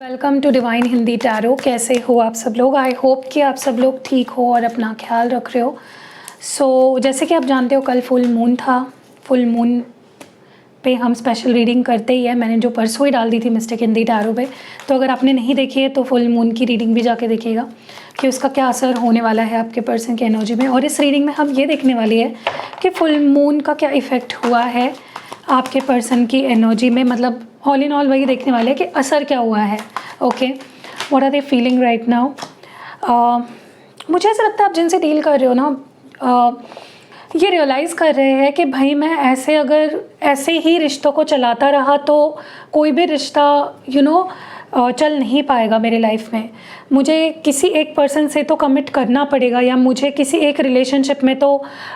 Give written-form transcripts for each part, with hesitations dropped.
Welcome to divine Hindi tarot. कैसे हो आप सब लोग? आई होप कि आप सब लोग ठीक हो और अपना ख्याल रख रहे हो। जैसे कि आप जानते हो कल फुल मून था। फुल मून पे हम स्पेशल रीडिंग करते ही है। मैंने जो परसों ही डाल दी थी मिस्टेक हिंदी टैरो पे, तो अगर आपने नहीं देखी है तो फुल मून की रीडिंग भी जाके देखिएगा कि उसका क्या असर होने वाला है आपके पर्सन की एनर्जी में। और इस रीडिंग में हम ये देखने वाली है कि फुल मून का क्या इफ़ेक्ट हुआ है आपके पर्सन की एनर्जी में। मतलब ऑल इन ऑल वही देखने वाले हैं कि असर क्या हुआ है। Okay, what are they feeling right now. मुझे ऐसा लगता है आप जिनसे डील कर रहे हो ना, ये रियलाइज़ कर रहे हैं कि भाई मैं अगर ऐसे ही रिश्तों को चलाता रहा तो कोई भी रिश्ता चल नहीं पाएगा मेरे लाइफ में। मुझे किसी एक पर्सन से तो कमिट करना पड़ेगा या मुझे किसी एक रिलेशनशिप में तो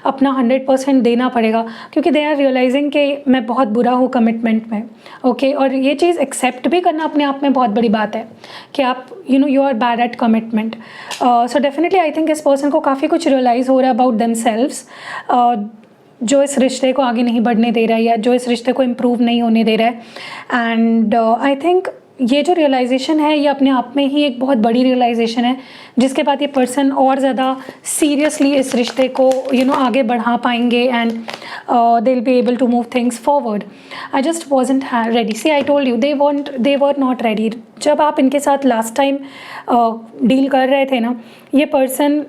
अपना 100% देना पड़ेगा, क्योंकि दे आर रियलाइजिंग कि मैं बहुत बुरा हूँ कमिटमेंट में। ओके, और ये चीज़ एक्सेप्ट भी करना अपने आप में बहुत बड़ी बात है कि आप you are bad at commitment. So definitely I think इस पर्सन को काफ़ी कुछ रियलाइज़ हो रहा है अबाउट देमसेल्व्स, जो इस रिश्ते को आगे नहीं बढ़ने दे रहा है या जो इस रिश्ते को इम्प्रूव नहीं होने दे रहा है। एंड आई थिंक ये जो रियलाइजेशन है ये अपने आप में ही एक बहुत बड़ी रियलाइजेशन है, जिसके बाद ये पर्सन और ज़्यादा सीरियसली इस रिश्ते को आगे बढ़ा पाएंगे and they will be able to move things forward. I just wasn't ready. See I told you they were not ready. जब आप इनके साथ लास्ट टाइम डील कर रहे थे ना, ये person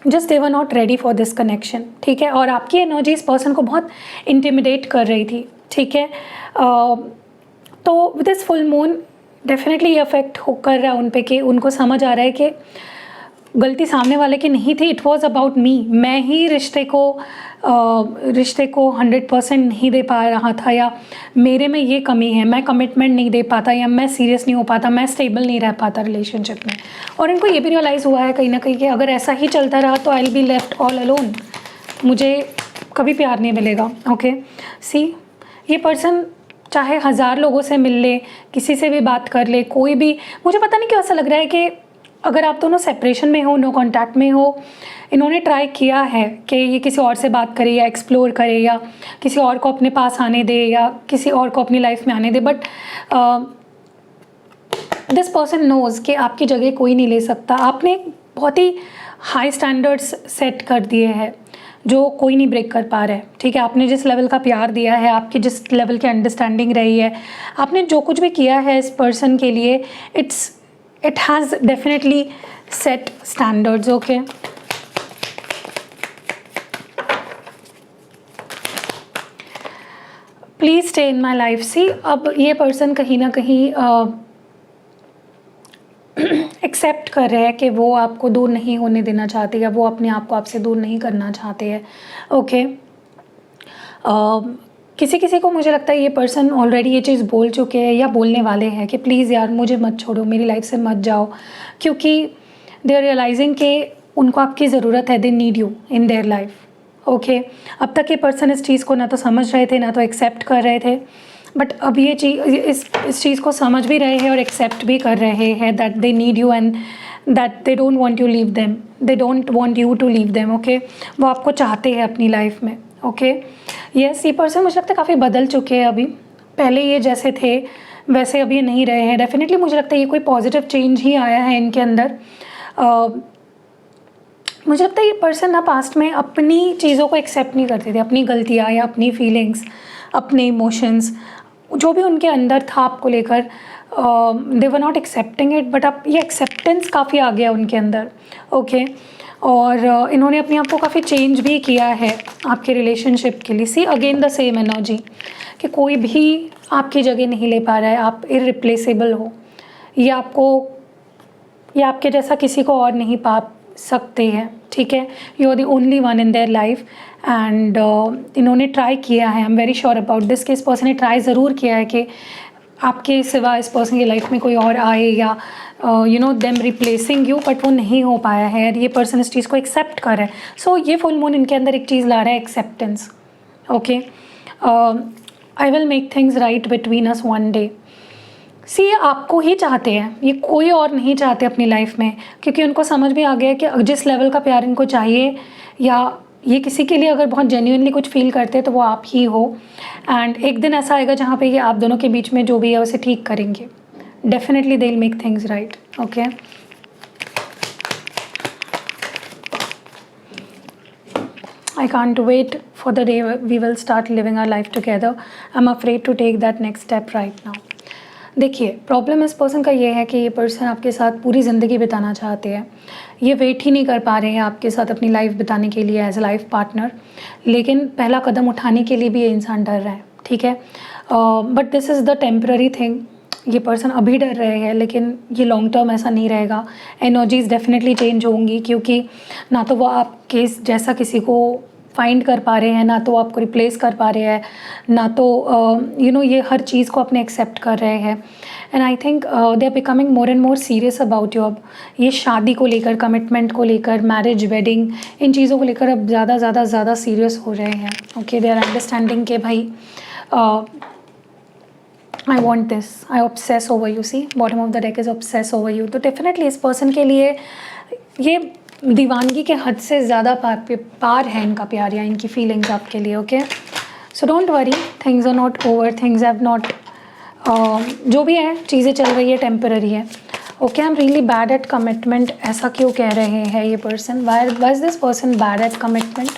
just they were not ready for this connection, ठीक है। और आपकी एनर्जी इस पर्सन को बहुत इंटिमिडेट कर रही थी, ठीक है। तो with this full moon definitely ये अफेक्ट कर रहा है उन पे कि उनको समझ आ रहा है कि गलती सामने वाले की नहीं थी, इट वॉज अबाउट मी। मैं ही रिश्ते को 100% नहीं दे पा रहा था, या मेरे में ये कमी है, मैं कमिटमेंट नहीं दे पाता, या मैं सीरियस नहीं हो पाता, मैं स्टेबल नहीं रह पाता रिलेशनशिप में। और इनको ये भी रियलाइज़ हुआ है कहीं ना कहीं कि अगर ऐसा ही चलता रहा तो I will be left all alone, मुझे कभी प्यार नहीं मिलेगा। ओके, सी ये पर्सन चाहे 1000 लोगों से मिल ले, किसी से भी बात कर ले, कोई भी, मुझे पता नहीं क्यों ऐसा लग रहा है कि अगर आप दोनों सेपरेशन में हो, नो कांटेक्ट में हो, इन्होंने ट्राई किया है कि ये किसी और से बात करे या एक्सप्लोर करे या किसी और को अपने पास आने दे या किसी और को अपनी लाइफ में आने दे, बट दिस पर्सन नोज़ कि आपकी जगह कोई नहीं ले सकता। आपने एक बहुत ही हाई स्टैंडर्ड्स सेट कर दिए हैं जो कोई नहीं ब्रेक कर पा रहा है, ठीक है। आपने जिस लेवल का प्यार दिया है, आपकी जिस लेवल की अंडरस्टैंडिंग रही है, आपने जो कुछ भी किया है इस पर्सन के लिए, it has definitely set standards. Okay, please stay in my life. See अब ये पर्सन कहीं ना कहीं एक्सेप्ट कर रहे हैं कि वो आपको दूर नहीं होने देना चाहते या वो अपने आप को आपसे दूर नहीं करना चाहते हैं। ओके, किसी किसी को मुझे लगता है ये पर्सन ऑलरेडी ये चीज़ बोल चुके हैं या बोलने वाले हैं कि प्लीज़ यार मुझे मत छोड़ो, मेरी लाइफ से मत जाओ, क्योंकि दे आर रियलाइजिंग कि उनको आपकी ज़रूरत है, दे need you in their life. Okay, अब तक ये पर्सन इस चीज़ को ना तो समझ रहे थे ना तो एक्सेप्ट कर रहे थे, बट अब ये चीज़ इस चीज़ को समझ भी रहे हैं और एक्सेप्ट भी कर रहे हैं that they need you and that they don't want you leave them, they don't want you to leave them. Okay, वो आपको चाहते हैं अपनी लाइफ में। ओके, यस, ये पर्सन मुझे लगता है काफ़ी बदल चुके हैं अभी। पहले ये जैसे थे वैसे अभी नहीं रहे हैं। डेफिनेटली मुझे लगता है ये कोई पॉजिटिव चेंज ही आया है इनके अंदर। मुझे लगता है ये पर्सन ना पास्ट में अपनी चीज़ों को एक्सेप्ट नहीं करते थे, अपनी गलतियाँ या अपनी फीलिंग्स, अपने इमोशंस, जो भी उनके अंदर था आपको लेकर, they were not accepting it, but अब ये एक्सेप्टेंस काफ़ी आ गया उनके अंदर। ओके, और इन्होंने अपने आप को काफ़ी चेंज भी किया है आपके रिलेशनशिप के लिए। See again the same energy कि कोई भी आपकी जगह नहीं ले पा रहा है, आप इररिप्लेसेबल हो, ये आपके जैसा किसी को और नहीं पा सकते हैं, ठीक है। You are the only one in their life and इन्होंने ट्राई किया है, I am very sure about this कि इस पर्सन ने ट्राई ज़रूर किया है कि आपके सिवा इस पर्सन की लाइफ में कोई और आए या देम रिप्लेसिंग यू, बट वो नहीं हो पाया है। ये पर्सन इस चीज़ को एक्सेप्ट कर रहा है। सो ये फुल मून इनके अंदर एक चीज़ ला रहा है, acceptance. Okay, I will make things right between us one day. See ये आपको ही चाहते हैं, ये कोई और नहीं चाहते अपनी लाइफ में, क्योंकि उनको समझ भी आ गया कि जिस लेवल का प्यार इनको चाहिए या ये किसी के लिए अगर बहुत जेन्युइनली कुछ फील करते हैं तो वो आप ही हो। एंड एक दिन ऐसा आएगा जहाँ पे ये आप दोनों के बीच में जो भी है उसे ठीक करेंगे। Definitely they'll make things right. Okay. I can't wait for the day we will start living our life together. I'm afraid to take that next step right now. देखिए, प्रॉब्लम इस पर्सन का ये है कि ये पर्सन आपके साथ पूरी ज़िंदगी बिताना चाहते हैं। ये वेट ही नहीं कर पा रहे हैं आपके साथ अपनी लाइफ बिताने के लिए एज अ लाइफ पार्टनर, लेकिन पहला कदम उठाने के लिए भी ये इंसान डर रहा है, ठीक है। But this is the temporary thing. ये पर्सन अभी डर रहे हैं, लेकिन ये लॉन्ग टर्म ऐसा नहीं रहेगा। एनर्जीज़ डेफिनेटली चेंज होंगी, क्योंकि ना तो वो आपके जैसा किसी को फाइंड कर पा रहे हैं, ना तो आपको रिप्लेस कर पा रहे हैं, ना तो ये हर चीज़ को अपने एक्सेप्ट कर रहे हैं। And I think they are becoming more and more serious about you. अब ये शादी को लेकर, कमिटमेंट को लेकर, मैरिज, वेडिंग, इन चीज़ों को लेकर अब ज़्यादा सीरियस हो रहे हैं। ओके, दे आर अंडरस्टैंडिंग कि भाई I want this, I obsess over you. See, bottom of the deck is obsess over you. तो डेफिनेटली इस पर्सन के लिए ये दीवानगी के हद से ज़्यादा पार है इनका प्यार या इनकी फीलिंग्स आपके लिए। Okay, so don't worry, things are not over, things have not, जो भी है चीज़ें चल रही है, टेम्पररी है। Okay, I am really bad at commitment, ऐसा क्यों कह रहे हैं ये person? Why is this person bad at commitment?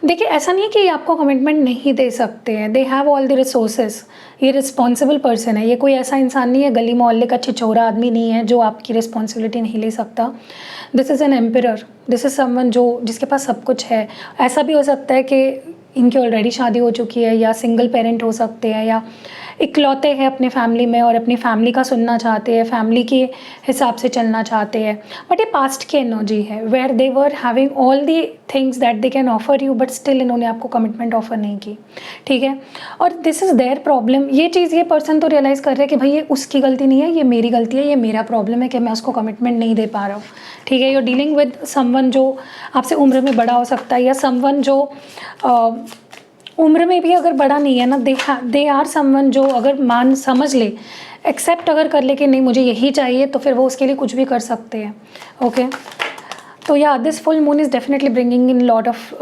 देखिए, ऐसा नहीं है कि ये आपको कमिटमेंट नहीं दे सकते हैं, they have all the resources. ये रिस्पॉन्सिबल पर्सन है, ये कोई ऐसा इंसान नहीं है, गली मोहल्ले का छिछोरा आदमी नहीं है जो आपकी रिस्पॉन्सिबिलिटी नहीं ले सकता। This is an emperor, this is someone जिसके पास सब कुछ है। ऐसा भी हो सकता है कि इनकी ऑलरेडी शादी हो चुकी है, या सिंगल पेरेंट हो सकते हैं, या इकलौते हैं अपने फैमिली में और अपनी फैमिली का सुनना चाहते हैं, फैमिली के हिसाब से चलना चाहते हैं। बट ये पास्ट की एनर्जी है, where they were having all the things that they can offer you, but still इन्होंने आपको कमिटमेंट ऑफर नहीं की, ठीक है। और दिस इज़ देयर प्रॉब्लम। ये चीज़ ये पर्सन तो रियलाइज़ कर रहे हैं कि भाई ये उसकी गलती नहीं है, ये मेरी गलती है, ये मेरा प्रॉब्लम है कि मैं उसको कमिटमेंट नहीं दे पा रहा हूँ, ठीक है। You are dealing with someone जो आपसे उम्र में बड़ा हो सकता है, या समवन जो उम्र में भी अगर बड़ा नहीं है ना, दे आर समवन जो अगर समझ ले, एक्सेप्ट अगर कर ले कि नहीं मुझे यही चाहिए, तो फिर वो उसके लिए कुछ भी कर सकते हैं। ओके, तो या this full moon is definitely bringing in lot of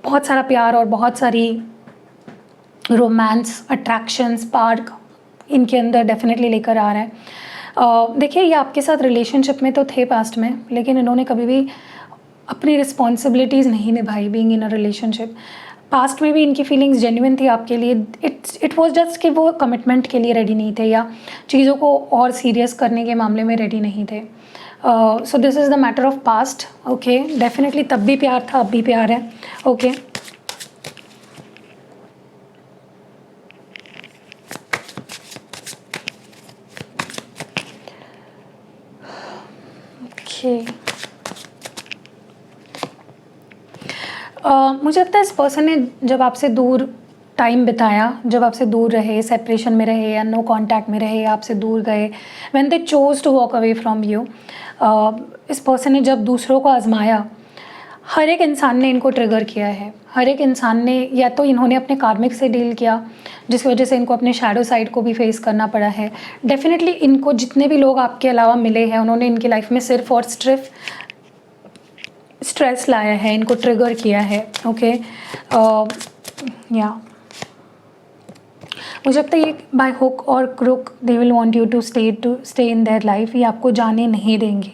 बहुत सारा प्यार और बहुत सारी रोमांस, अट्रैक्शन, स्पार्क इनके अंदर डेफिनेटली लेकर आ रहा है। देखिए, ये आपके साथ रिलेशनशिप में तो थे पास्ट में, लेकिन इन्होंने कभी भी अपनी रिस्पॉन्सिबिलिटीज़ नहीं निभाई being in a relationship. Past में भी इनकी फीलिंग्स जेन्युइन थी आपके लिए। इट वाज जस्ट कि वो कमिटमेंट के लिए रेडी नहीं थे, या चीज़ों को और सीरियस करने के मामले में रेडी नहीं थे। So this is the matter of past. Okay, definitely तब भी प्यार था, अब भी प्यार है। ओके, मुझे लगता है इस पर्सन ने जब आपसे दूर टाइम बिताया, जब आपसे दूर रहे, सेपरेशन में रहे या नो कांटेक्ट में रहे, आपसे दूर गए, when they chose to walk away from you, इस पर्सन ने जब दूसरों को आजमाया, हर एक इंसान ने इनको ट्रिगर किया है। हर एक इंसान ने, या तो इन्होंने अपने कार्मिक से डील किया, जिसकी वजह से इनको अपने शैडो साइड को भी फेस करना पड़ा है। डेफिनेटली इनको जितने भी लोग आपके अलावा मिले हैं, उन्होंने इनकी लाइफ में सिर्फ और सिर्फ स्ट्रेस लाया है, इनको ट्रिगर किया है। ओके, या मुझे लगता है ये बाय हुक और crook they will want you to stay in their life. ये आपको जाने नहीं देंगे,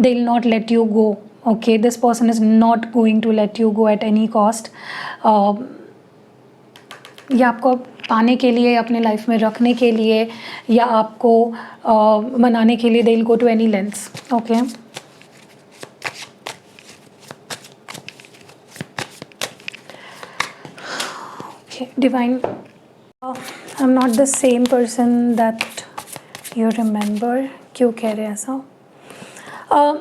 they will not let you go. Okay, this person is not going to let you go at any cost. ये आपको पाने के लिए, अपने लाइफ में रखने के लिए, या आपको मनाने के लिए, they will go to any lengths. Okay, Divine, I'm not the same person that you remember। क्यों कह रहे हैं ऐसा?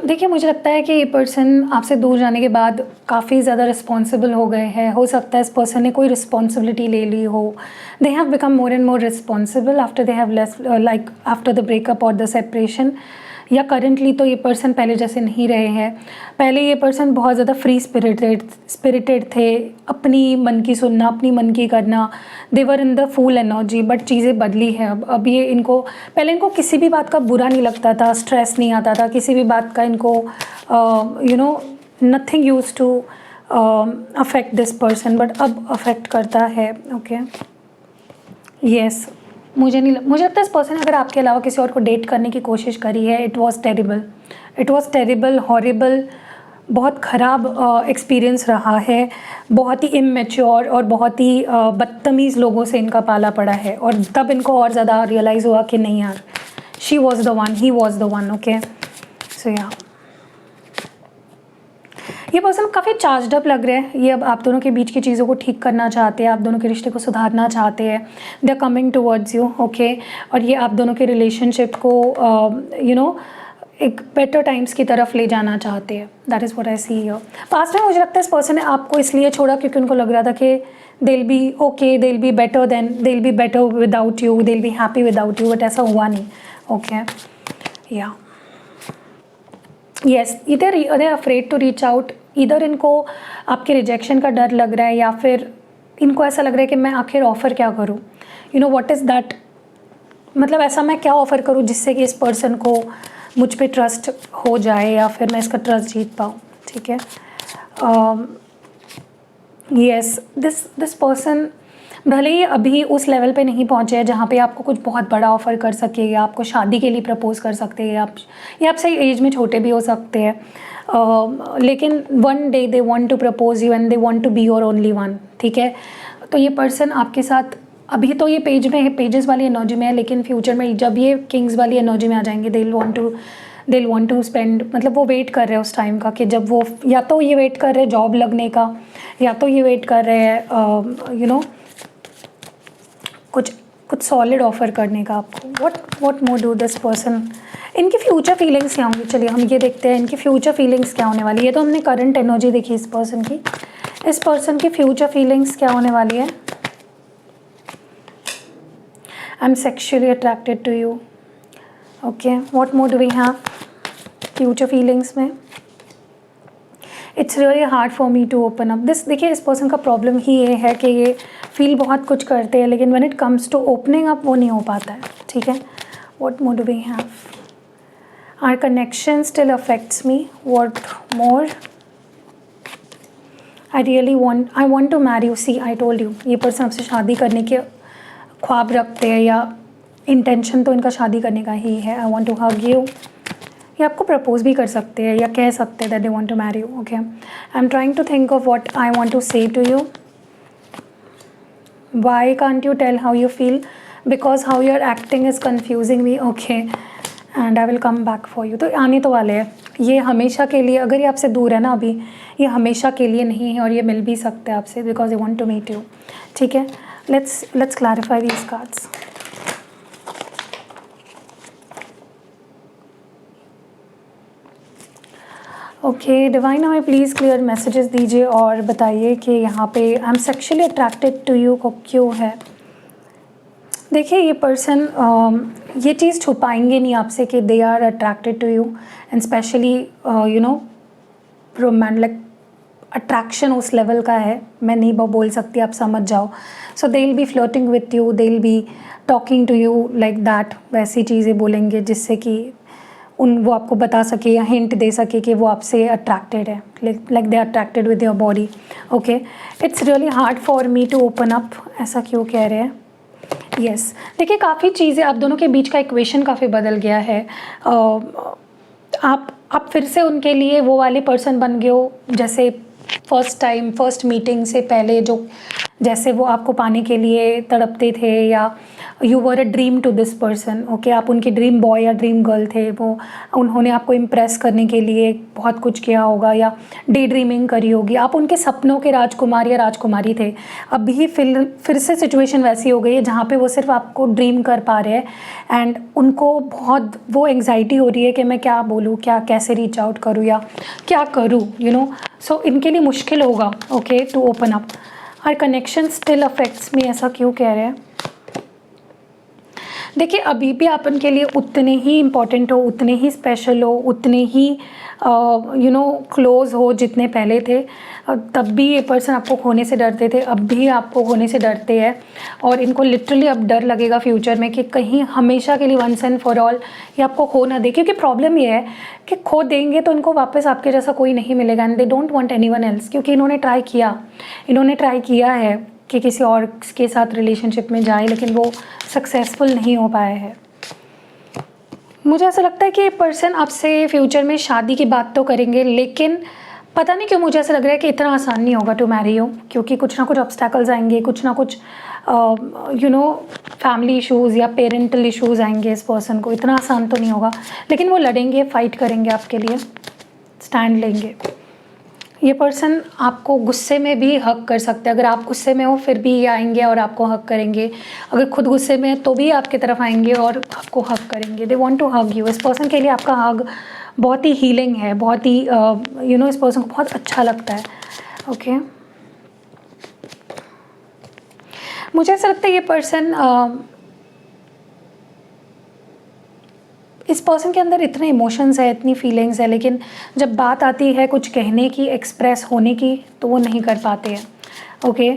देखिए, मुझे लगता है कि ये पर्सन आपसे दूर जाने के बाद काफ़ी ज़्यादा रिस्पॉन्सिबल हो गए हैं। हो सकता है इस पर्सन ने कोई रिस्पॉन्सिबिलिटी ले ली हो। They have become more and more responsible after they have less, like after the breakup और द सेपरेशन। या करंटली तो ये पर्सन पहले जैसे नहीं रहे हैं। पहले ये पर्सन बहुत ज़्यादा फ्री स्पिरिटेड थे, अपनी मन की सुनना, अपनी मन की करना, they were in the full energy. But चीज़ें बदली है अब ये इनको, पहले इनको किसी भी बात का बुरा नहीं लगता था, स्ट्रेस नहीं आता था किसी भी बात का इनको, nothing use to affect this person, but अब अफेक्ट करता है। ओके यस, मुझे लगता है इस पर्सन ने अगर आपके अलावा किसी और को डेट करने की कोशिश करी है, इट वॉज टेरिबल, हॉरिबल, बहुत ख़राब एक्सपीरियंस रहा है। बहुत ही इमेच्योर और बहुत ही बदतमीज़ लोगों से इनका पाला पड़ा है, और तब इनको और ज़्यादा रियलाइज़ हुआ कि नहीं यार, she was the one, he was the one. Okay so या ये पर्सन काफ़ी चार्ज्ड अप लग रहे हैं। ये अब आप दोनों के बीच की चीज़ों को ठीक करना चाहते हैं, आप दोनों के रिश्ते को सुधारना चाहते हैं। They are coming towards you. Okay, और ये आप दोनों के रिलेशनशिप को एक बेटर टाइम्स की तरफ ले जाना चाहते हैं। That is what I see here. Past में मुझे लगता है इस पर्सन ने आपको इसलिए छोड़ा क्योंकि उनको लग रहा था कि दे will B okay, they will be better than, they will be better without you, they will be happy without you, but ऐसा हुआ नहीं। ओके या यस, इधर दे अफ्रेड टू रीच आउट। इधर इनको आपके रिजेक्शन का डर लग रहा है, या फिर इनको ऐसा लग रहा है कि मैं आखिर ऑफ़र क्या करूँ, you know what is that, मतलब ऐसा मैं क्या ऑफ़र करूँ जिससे कि इस पर्सन को मुझ पे ट्रस्ट हो जाए या फिर मैं इसका ट्रस्ट जीत पाऊँ। ठीक है, यस, दिस पर्सन भले ही अभी उस लेवल पे नहीं पहुँचे हैं जहाँ पे आपको कुछ बहुत बड़ा ऑफ़र कर सके, या आपको शादी के लिए प्रपोज़ कर सकते हैं, या आप सही एज में छोटे भी हो सकते हैं, लेकिन one day they want to propose you and they want to be your only one. ठीक है, तो ये पर्सन आपके साथ अभी तो ये पेज में है, पेजेस वाली एनर्जी में है, लेकिन फ्यूचर में जब ये किंग्स वाली एनर्जी में आ जाएंगे, they will want to spend, मतलब वो वेट कर रहे हैं उस टाइम का कि जब वो, या तो ये वेट कर रहे हैं जॉब लगने का, या तो ये वेट कर रहे हैं यू नो कुछ सॉलिड ऑफर करने का आपको। What more do this person, इनकी फ्यूचर फीलिंग्स क्या होंगी। चलिए हम ये देखते हैं इनकी फ्यूचर फीलिंग्स क्या होने वाली है। तो हमने करंट एनर्जी देखी इस पर्सन की, इस पर्सन की फ्यूचर फीलिंग्स क्या होने वाली है। I am sexually attracted to you. Okay, what more do we have future feelings में। It's really hard for me to open up this. देखिए इस पर्सन का प्रॉब्लम ही ये है कि ये फील बहुत कुछ करते हैं, लेकिन when it comes to opening up वो नहीं हो पाता है। ठीक है, what more do we have, our connection still affects me, what more, I want to marry you. See I told you, ये पर्सन आपसे शादी करने के ख्वाब रखते हैं, या इंटेंशन तो इनका शादी करने का ही है। I want to hug you, ये आपको प्रपोज भी कर सकते हैं या कह सकते हैं that they want to marry you. Okay, I am trying to think of what I want to say to you. Why can't you tell how you feel, because how you are acting is confusing me. Okay, and I will come back for you. तो आने तो वाले हैं ये हमेशा के लिए, अगर ये आपसे दूर है ना अभी, ये हमेशा के लिए नहीं है, और ये मिल भी सकते हैं आपसे because they want to meet you. ठीक है, let's clarify these cards. Okay divine, हमें प्लीज़ क्लियर मैसेजेस दीजिए और बताइए कि यहाँ पे I am sexually attracted to you को क्यों है। देखिए ये पर्सन ये चीज़ छुपाएंगे नहीं आपसे कि they are attracted to you, and specially you know romantic like attraction उस लेवल का है, मैं नहीं बोल सकती, आप समझ जाओ। So they will be flirting with you, they will be talking to you like that, वैसी चीज़ें बोलेंगे जिससे कि वो आपको बता सके या हिंट दे सके कि वो आपसे अट्रैक्टेड है, like they are attracted with your body. Okay, it's really hard for me to open up, ऐसा क्यों कह रहे हैं। यस, देखिए काफ़ी चीज़ें आप दोनों के बीच का इक्वेशन काफ़ी बदल गया है। आप फिर से उनके लिए वो वाले पर्सन बन गए हो जैसे फर्स्ट मीटिंग से पहले, जो जैसे वो आपको पाने के लिए तड़पते थे, या you were a dream to this person. Okay, आप उनके ड्रीम बॉय या ड्रीम गर्ल थे, वो उन्होंने आपको इम्प्रेस करने के लिए बहुत कुछ किया होगा या डे ड्रीमिंग करी होगी, आप उनके सपनों के राजकुमार या राजकुमारी थे। अभी फिर से सिचुएशन वैसी हो गई है जहाँ पे वो सिर्फ आपको ड्रीम कर पा रहे हैं, एंड उनको बहुत वो एंग्जाइटी हो रही है कि मैं क्या बोलूँ, क्या कैसे रीच आउट करूँ या क्या करूँ, यू नो। सो इनके लिए मुश्किल होगा okay to open up. Our connection still affects me, ऐसा क्यों कह रहे हैं। देखिए अभी भी आप उनके लिए उतने ही इम्पोर्टेंट हो, उतने ही स्पेशल हो, उतने ही क्लोज हो जितने पहले थे। तब भी ये पर्सन आपको खोने से डरते थे, अब भी आपको खोने से डरते हैं, और इनको लिटरली अब डर लगेगा फ्यूचर में कि कहीं हमेशा के लिए वंस एंड फॉर ऑल ये आपको खो ना दे। क्योंकि प्रॉब्लम ये है कि खो देंगे तो इनको वापस आपके जैसा कोई नहीं मिलेगा, and they don't want anyone else. क्योंकि इन्होंने ट्राई किया है कि किसी और के साथ रिलेशनशिप में जाए, लेकिन वो सक्सेसफुल नहीं हो पाए हैं। मुझे ऐसा लगता है कि ये पर्सन आपसे फ्यूचर में शादी की बात तो करेंगे, लेकिन पता नहीं क्यों मुझे ऐसा लग रहा है कि इतना आसान नहीं होगा टू मैरी यू। क्योंकि कुछ ना कुछ ऑब्स्टैकल्स आएंगे, कुछ ना कुछ फैमिली इश्यूज़ या पेरेंटल इश्यूज़ आएंगे इस पर्सन को। इतना आसान तो नहीं होगा, लेकिन वो लड़ेंगे, फाइट करेंगे आपके लिए, स्टैंड लेंगे। ये पर्सन आपको गुस्से में भी हक कर सकते हैं। अगर आप गुस्से में हो फिर भी ये आएंगे और आपको हक करेंगे। अगर खुद गुस्से में है तो भी आपकी तरफ आएंगे और आपको हक करेंगे। They want to hug you. इस पर्सन के लिए आपका हग बहुत ही हीलिंग है, बहुत ही इस पर्सन को बहुत अच्छा लगता है। ओके मुझे ऐसा लगता है ये पर्सन इस पर्सन के अंदर इतने इमोशंस है, इतनी फीलिंग्स है, लेकिन जब बात आती है कुछ कहने की, एक्सप्रेस होने की, तो वो नहीं कर पाते हैं। ओके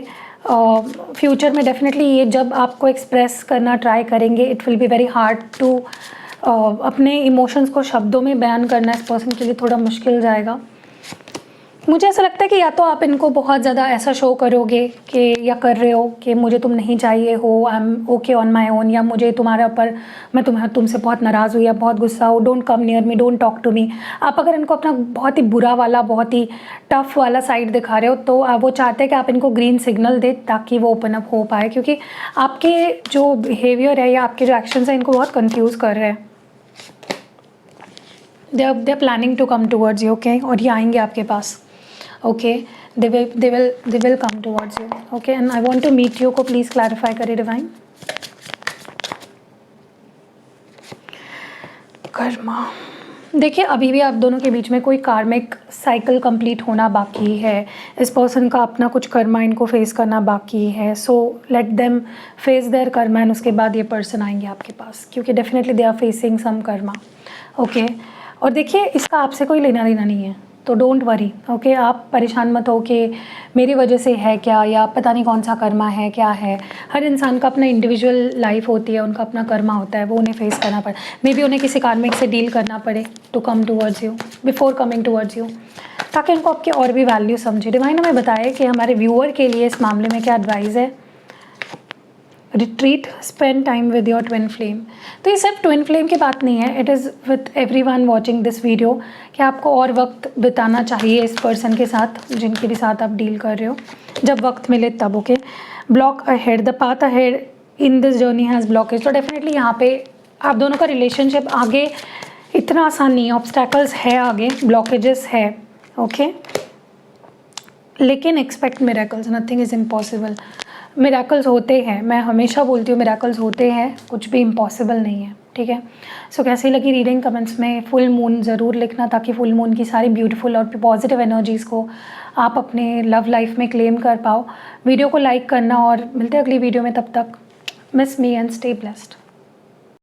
फ्यूचर में डेफिनेटली ये जब आपको एक्सप्रेस करना ट्राई करेंगे, it will be very hard to अपने इमोशंस को शब्दों में बयान करना इस पर्सन के लिए थोड़ा मुश्किल जाएगा। मुझे ऐसा लगता है कि या तो आप इनको बहुत ज़्यादा ऐसा शो करोगे कि या कर रहे हो कि मुझे तुम नहीं चाहिए हो, I am okay on my own, या मुझे तुम्हारे ऊपर मैं तुमसे बहुत नाराज़ हूँ या बहुत गुस्सा हो, don't come near me, don't talk to me. आप अगर इनको अपना बहुत ही बुरा वाला, बहुत ही टफ वाला साइड दिखा रहे हो, तो वो चाहते हैं कि आप इनको ग्रीन सिग्नल दे ताकि वो ओपन अप हो पाए। क्योंकि आपके जो बिहेवियर है या आपके जो एक्शंस हैं इनको बहुत कंफ्यूज कर रहे हैं। They are planning to come towards you, okay, और ये आएंगे आपके पास। Okay they will come towards you. Okay, and I want to meet you को प्लीज़ क्लैरिफाई करें डिवाइन। कर्मा, देखिए अभी भी आप दोनों के बीच में कोई कार्मिक साइकिल कंप्लीट होना बाकी है। इस पर्सन का अपना कुछ कर्मा इनको फेस करना बाकी है। So let them face their karma, and उसके बाद ये पर्सन आएंगे आपके पास, क्योंकि definitely they are facing some karma. Okay और देखिए इसका आपसे कोई लेना देना नहीं है, तो डोंट वरी। ओके आप परेशान मत हो कि मेरी वजह से है क्या, या पता नहीं कौन सा कर्मा है, क्या है। हर इंसान का अपना इंडिविजुअल लाइफ होती है, उनका अपना कर्मा होता है, वो उन्हें फेस करना पड़े। मे बी उन्हें किसी कार्मिक से डील करना पड़े to come towards you, before coming towards you, ताकि उनको आपकी और भी वैल्यू समझे। डिवाइन हमें बताए कि हमारे व्यूअर के लिए इस मामले में क्या एडवाइस है। Retreat, spend time with your twin flame. तो ये सिर्फ ट्विन फ्लेम की बात नहीं है, it is with everyone watching this video कि आपको और वक्त बिताना चाहिए इस पर्सन के साथ जिनके भी साथ आप डील कर रहे हो, जब वक्त मिले तब। Okay block ahead, the path ahead in this journey has blockage. तो डेफिनेटली यहाँ पे आप दोनों का रिलेशनशिप आगे इतना आसान नहीं है, ऑब्स्टैकल्स है, आगे ब्लॉकेजेस है। ओके लेकिन expect miracles, nothing is impossible. Miracles होते हैं, मैं हमेशा बोलती हूँ मिरेकल्स होते हैं, कुछ भी इम्पॉसिबल नहीं है। ठीक है, सो कैसी लगी रीडिंग कमेंट्स में फुल मून ज़रूर लिखना, ताकि फुल मून की सारी ब्यूटीफुल और पॉजिटिव एनर्जीज़ को आप अपने लव लाइफ में क्लेम कर पाओ। वीडियो को लाइक करना, और मिलते हैं अगली वीडियो में। तब तक miss me and stay blessed.